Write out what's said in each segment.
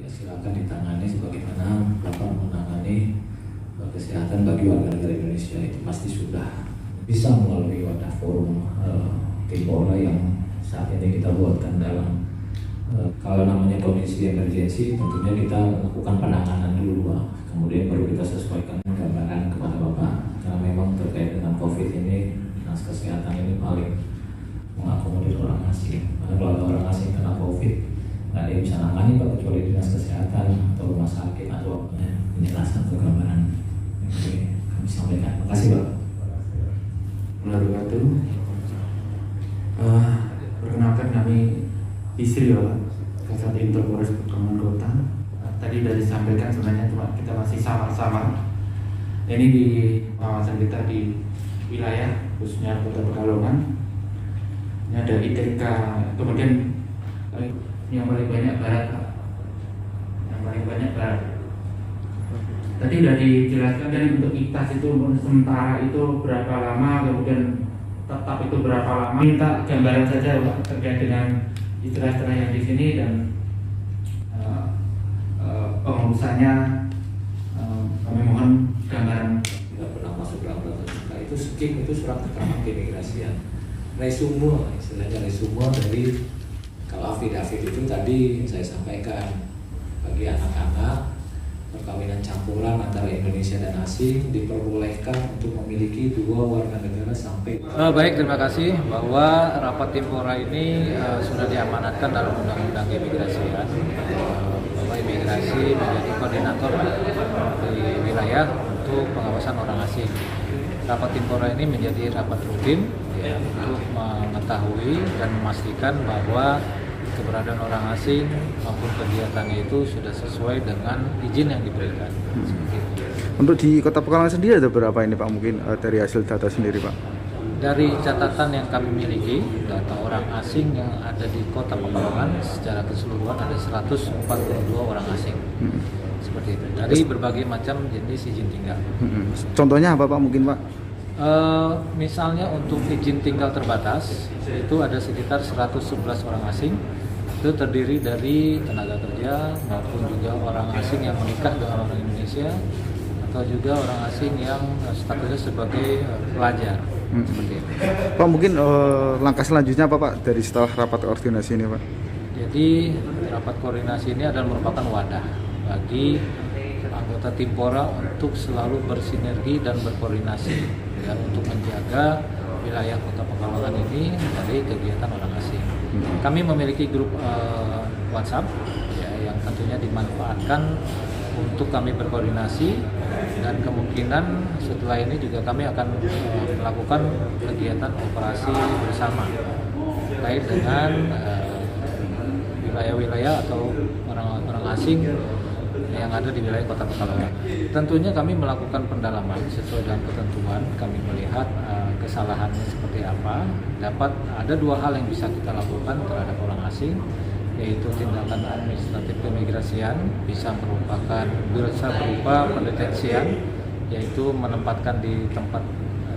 silakan ditangani sebagaimana Bapak menangani kesehatan bagi warga negara Indonesia. Itu pasti sudah bisa melalui wadah forum Timpora yang saat ini kita buatkan dalam kalau namanya kondisi emergensi, tentunya kita lakukan penanganan dulu, Pak. Kemudian baru kita sesuaikan gambaran kepada Bapak. Karena memang terkait dengan COVID ini, dinas kesehatan ini paling mengakomodir orang asing. Karena kalau ada orang asing kena COVID, nggak ada yang bisa nangani, Pak, kecuali dinas kesehatan atau rumah sakit atau penjelasan atau gambaran. Oke, kami sampaikan. Terima kasih, Pak. Wabarakatuh. Perkenalkan kami istri Pak, Kasat Intel Polres Pekalongan Kota. Tadi sudah disampaikan sebenarnya cuma kita masih sama-sama. Ini di pengawasan kita di wilayah khususnya Kota Pekalongan. Ini ada ITK, kemudian yang paling banyak barat, Pak. Yang paling banyak barat. Tadi sudah dijelaskan dan untuk ITAS itu sementara itu berapa lama, kemudian tetap itu berapa lama. Minta gambaran saja Pak terkait dengan istilah-istilah yang di sini dan pengurusannya. Kami mohon gambaran. Tidak pernah masuk dalam data kita. Itu SKIM, itu surat keterangan keimigrasian. Resume, istilahnya resume dari kalau affidavit itu tadi saya sampaikan bagi anak-anak perkawinan campuran antara Indonesia dan asing diperbolehkan untuk memiliki 2 warga negara sampai. Baik, terima kasih bahwa rapat Timpora ini sudah diamanatkan dalam Undang-Undang Keimigrasian bahwa imigrasi menjadi koordinator di wilayah untuk pengawasan orang asing. Rapat Timpora ini menjadi rapat rutin ya, untuk mengetahui dan memastikan bahwa keberadaan orang asing maupun kegiatannya itu sudah sesuai dengan izin yang diberikan. Untuk di Kota Pekalongan sendiri ada berapa ini Pak, mungkin dari hasil data sendiri Pak? Dari catatan yang kami miliki, data orang asing yang ada di Kota Pekalongan secara keseluruhan ada 142 orang asing. Seperti itu. Dari berbagai macam jenis izin tinggal. Contohnya apa Pak mungkin Pak? Misalnya untuk izin tinggal terbatas itu ada sekitar 111 orang asing. Itu terdiri dari tenaga kerja maupun juga orang asing yang menikah dengan orang Indonesia atau juga orang asing yang statusnya sebagai pelajar. Seperti itu. Pak mungkin langkah selanjutnya apa Pak dari setelah rapat koordinasi ini Pak? Jadi rapat koordinasi ini adalah merupakan wadah bagi anggota Timpora untuk selalu bersinergi dan berkoordinasi ya, untuk menjaga wilayah Kota Pekalongan ini dari kegiatan orang asing. Kami memiliki grup WhatsApp ya, yang tentunya dimanfaatkan untuk kami berkoordinasi dan kemungkinan setelah ini juga kami akan melakukan kegiatan operasi bersama terkait dengan wilayah-wilayah atau orang asing yang ada di wilayah Kota Pekalongan. Tentunya kami melakukan pendalaman sesuai dengan ketentuan. Kami melihat kesalahannya seperti apa. Dapat ada 2 hal yang bisa kita lakukan terhadap orang asing, yaitu tindakan administratif keimigrasian bisa berupa pendeteksian, yaitu menempatkan di tempat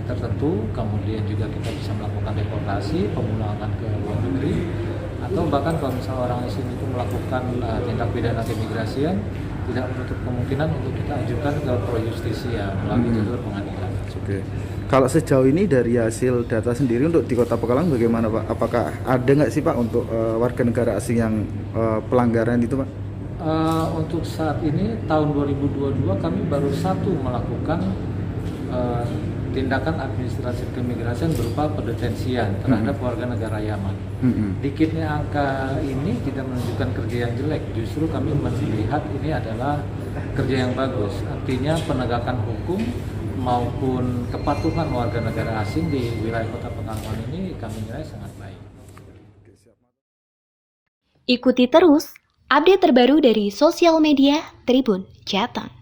tertentu, kemudian juga kita bisa melakukan deportasi, pemulangan ke luar negeri, atau bahkan kalau misalnya orang asing itu melakukan tindak pidana keimigrasian, tidak menutup kemungkinan untuk kita ajukan ke pro justisia melalui jalur pengadilan. Oke. Kalau sejauh ini dari hasil data sendiri untuk di Kota Pekalongan bagaimana Pak? Apakah ada nggak sih Pak untuk warga negara asing yang pelanggaran itu Pak? Untuk saat ini tahun 2022 kami baru 1 melakukan tindakan administrasi keimigrasian berupa pendetensian terhadap warga negara Yaman. Dikitnya angka ini tidak menunjukkan kerja yang jelek, justru kami melihat ini adalah kerja yang bagus. Artinya penegakan hukum maupun kepatuhan warga negara asing di wilayah Kota Pekalongan ini kami nilai sangat baik. Ikuti terus update terbaru dari sosial media Tribun Jateng.